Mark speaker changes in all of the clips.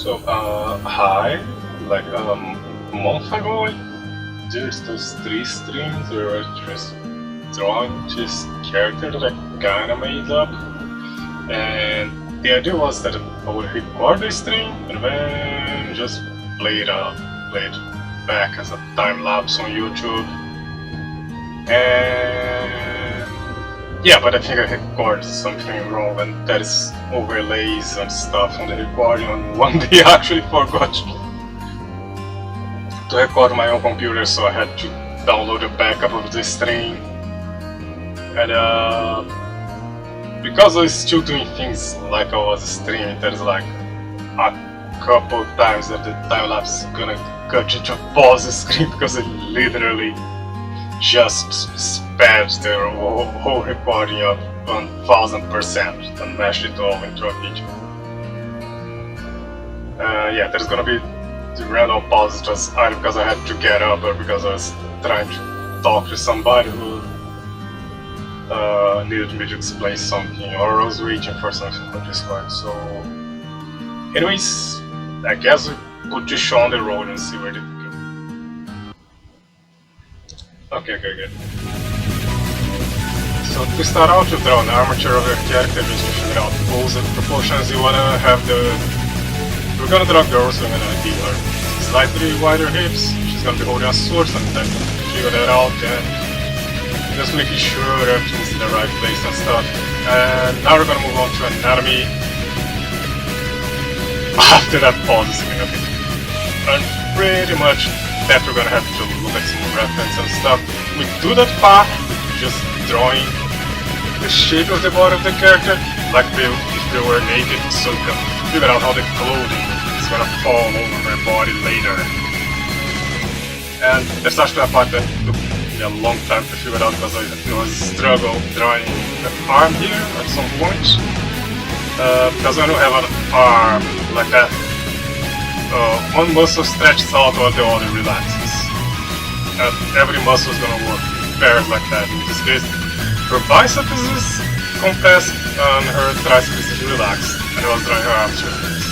Speaker 1: So, hi. Like a month ago, I did those 3 streams where I just drawing this character that I kinda made up. And the idea was that I would record the stream and then just play it back as a time lapse on YouTube. And yeah, but I think I recorded something wrong, and that is overlays and stuff on the recording. On one day I actually forgot to record my own computer, so I had to download a backup of the stream. And because I was still doing things like I was streaming, there's like a couple times that the time lapse is gonna cut you to pause the screen because it literally just sped the whole recording up 1000% and mashed it all into a video. Yeah, there's gonna be the random pauses just either because I had to get up or because I was trying to talk to somebody who needed me to explain something, or I was waiting for something on Discord. So anyways, I guess we put this show on the road and see where it goes. Okay, good. So to start out, you draw an armature of your character, just to figure out pose and proportions you wanna have the... We're gonna draw a girl, so I'm gonna give her slightly wider hips. She's gonna be holding a sword, so I'm gonna figure that out and just making sure everything's in the right place and stuff. And now we're gonna move on to anatomy. After that pause is gonna be... And pretty much that we're gonna have to look at some reference and stuff. We do that part with just drawing the shape of the body of the character, like if they were naked, so we can figure out how the clothing is gonna fall over their body later. And there's actually a part that took me a long time to figure out because it was a struggle drawing the arm here at some point. Because I don't have an arm like that. One muscle stretches out while the other relaxes. And every muscle is gonna work in pairs like that. In this case, her bicep is compressed and her tricep is relaxed. And I was drawing her arms relaxed.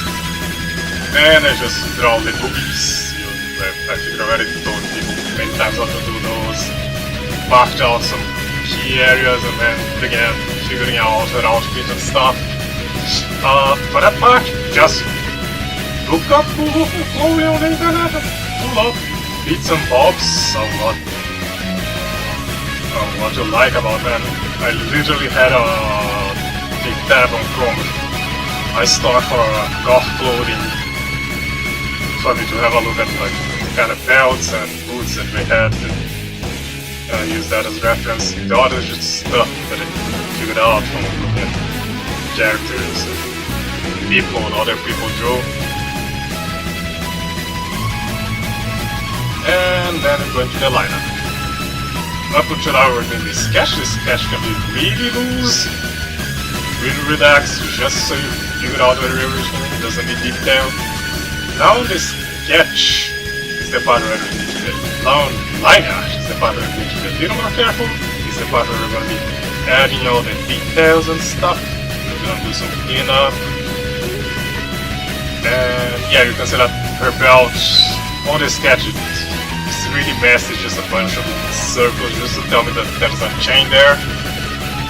Speaker 1: And I just draw the boobies. I figured I already told people many times how to do those. Marked out some key areas and then began figuring out her outfit and stuff. For that part, just look up Chloe on the internet, pull up bits and bobs of what you like about them. I literally had a big tab on Chrome. I start for golf clothing for me to have a look at like kind of belts and boots that we had and use that as reference. The other is just stuff that I figured out from looking at characters and people and other people drew. And then I'm going to the lineup. Up until now we're doing the sketch. This sketch can be really loose, really relaxed, just so you figure out where everything doesn't need detail. Now the sketch is the part where we need to get now line art is the part where we need to get a little more careful. It's the part where we're going to be adding all the details and stuff. We're going to do some cleanup. And yeah, you can see that her belt on the sketch it's really messy, just a bunch of circles just to tell me that there's a chain there.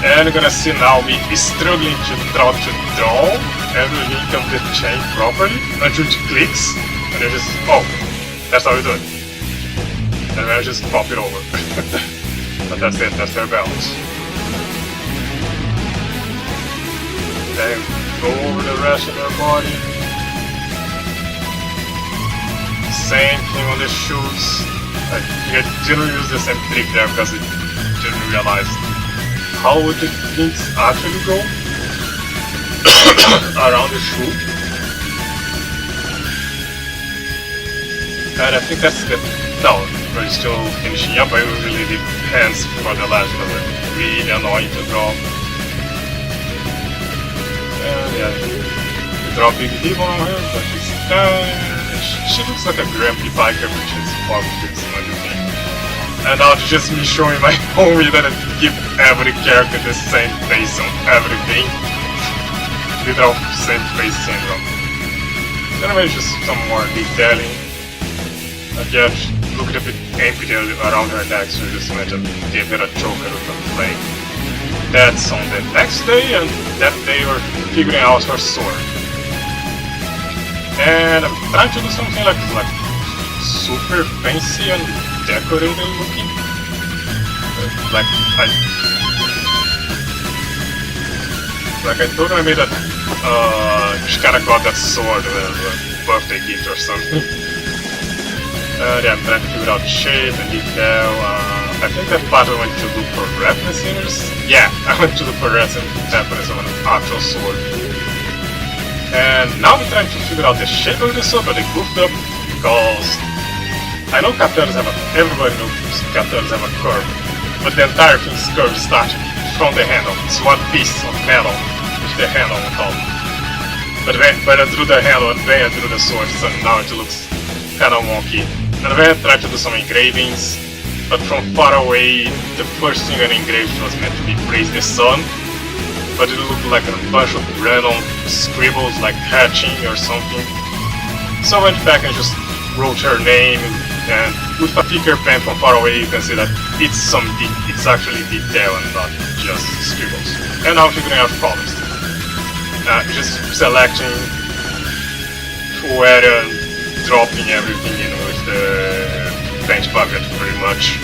Speaker 1: And you're gonna see now me struggling to draw every link of the chain properly until it clicks, and I just, oh, that's how you do it. And then I just pop it over. But that's it, that's their belt. Then go over the rest of their body. Same thing on the shoes. I didn't use the same trick there because I didn't realize how would the things actually go around the shoe. And I think that's the... No, we're still finishing up. I usually leave hands for the last because they're really annoying to draw. And yeah, we draw a big ribbon on her, but she's she looks like a grumpy biker, which is probably some other thing. And now it's just me showing my homie that I give every character the same face on everything. Literal same face syndrome. Then maybe just some more detailing. Yeah, just look at a bit amputated around her neck, so just imagine give her a choker with a flame. That's on the next day, and that day we're figuring out her sword. And I'm trying to do something like super fancy and decorated looking. Like I told her I made a she kinda got that sword as a birthday gift or something. Yeah, I'm trying to figure out shape and detail. I think that part I went to look for references. Yeah, I went to look for references of an actual sword. And now we're trying to figure out the shape of the sword, but they goofed up because I know katanas have everybody knows katanas have a curve, but the entire thing's curved starting from the handle. It's one piece of metal with the handle on top. But I drew the handle and then I drew the sword, so now it looks kinda wonky. And then I tried to do some engravings, but from far away, the first thing I engraved was meant to be Praise the Sun, but it looked like a bunch of random scribbles like hatching or something. So I went back and just wrote her name, and with a thicker pen from far away you can see that it's actually detail and not just scribbles. And now I'm figuring out colors. Just selecting where and dropping everything in with the paint bucket pretty much.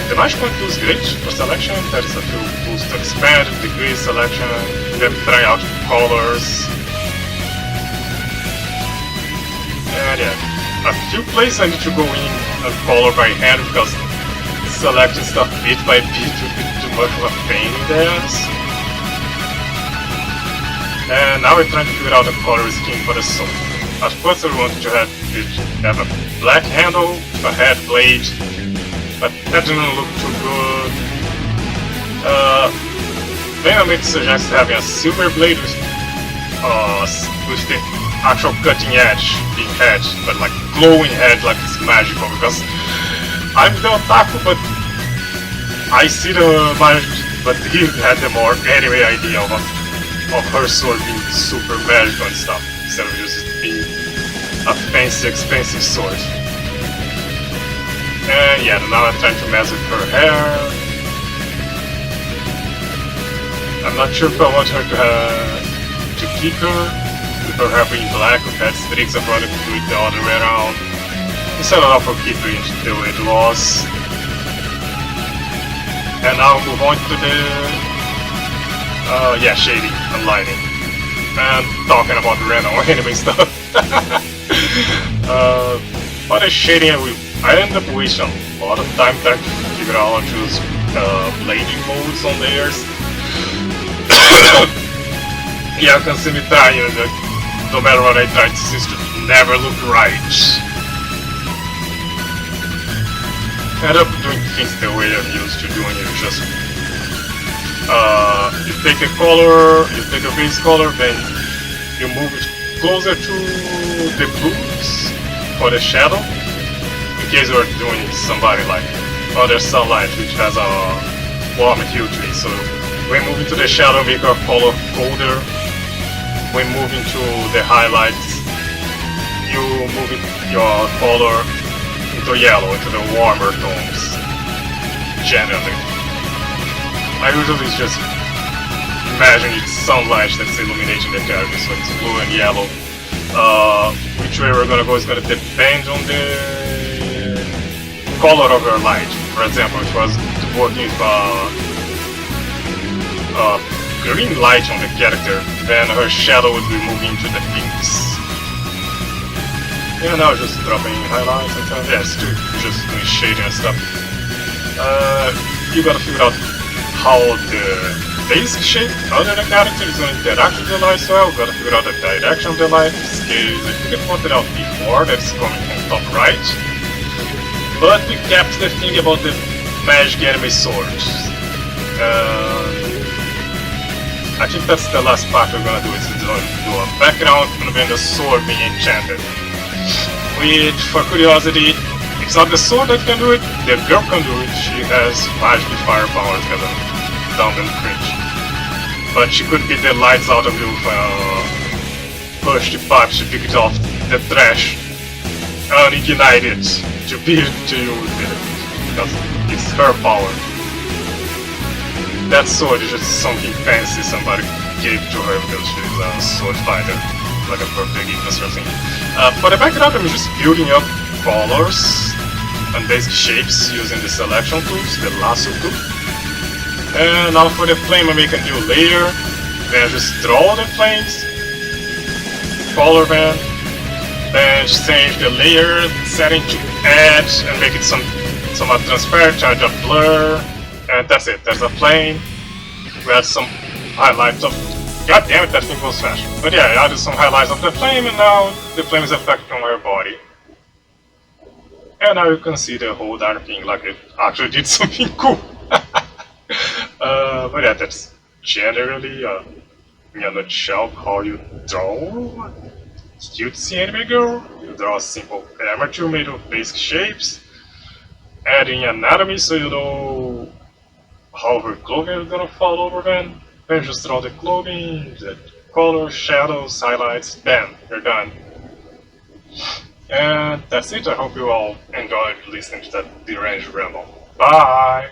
Speaker 1: The magic point tool is great for selection. There is a few tools to expand, degree selection, then try out colors. And yeah, a few places I need to go in and color by hand because selecting stuff bit by bit would be too much of a pain in the ass. And now we're trying to figure out a color scheme for the sword. At first I wanted to have a black handle, a head blade, but that didn't look too good. Then I made the suggestion having a silver blade with the actual cutting edge being head, but like glowing head like it's magical, because I'm the otaku, but I see the magic, but he had the more anime idea of her sword being super magical and stuff, instead of just being a fancy, expensive sword. And yeah, now I'm trying to mess with her hair. I'm not sure if I want her to keep her, with her hair being black with that streaks. I probably could do it the other way around. Instead of keep it the way it was. And now move on to the yeah, shading and lighting. And talking about random anime stuff. For the shading, I end up wasting a lot of time trying to figure out how to choose blending modes on layers. Yeah, you can see me trying, no matter what I try, it seems to never look right. I end up doing things the way I'm used to doing it, just you take a color, you take a base color, then you move it closer to the blues for the shadow, in case you're doing somebody like Other Sunlight, which has a warm hue to it. So when moving to the shadow, make our color colder. When moving to the highlights, you move your color into yellow, into the warmer tones, generally. I usually just imagine it's sunlight that's illuminating the character, so it's blue and yellow. Which way we're gonna go is gonna depend on the color of your light. For example, if I was working with green light on the character, then her shadow would be moving to the pinks. Yeah, now just dropping highlights and stuff. Yeah, just doing shading and stuff. You gotta figure out how the basic shape under the character is going to interact with the light as well. You gotta figure out the direction of the light. In this case, I think I pointed out before that it's coming from top right. But we kept the thing about the magic anime swords. I think that's the last part we're gonna do, is to do a background and then the sword being enchanted. Which, for curiosity, it's not the sword that can do it, the girl can do it. She has magic fire powers because of dumb and cringe. But she could beat the lights out of you with push the pipes to pick it off the trash and ignite it to beat to you with it, because it's her power. That sword is just something fancy somebody gave to her because she's a sword fighter, like a perfect influencer thing. For the background, I'm just building up colors and basic shapes using the selection tools, the lasso tool. And now for the flame, I make a new layer. Then I just draw the flames, color them, then change the layer setting to edge and make it somewhat transparent, change a blur, and that's it. There's a flame. We add some highlights of. God damn it, that thing goes fast. But yeah, I added some highlights of the flame, and now the flame is affecting her body. And now you can see the whole darn thing, like it actually did something cool. But yeah, that's generally, in a nutshell, how you draw cutesy anime girl. You draw a simple armature made of basic shapes, adding anatomy so you know how her clothing is gonna fall over then. Then just draw the clothing, the color, shadows, highlights, bam, you're done. And that's it. I hope you all enjoyed listening to that deranged ramble. Bye!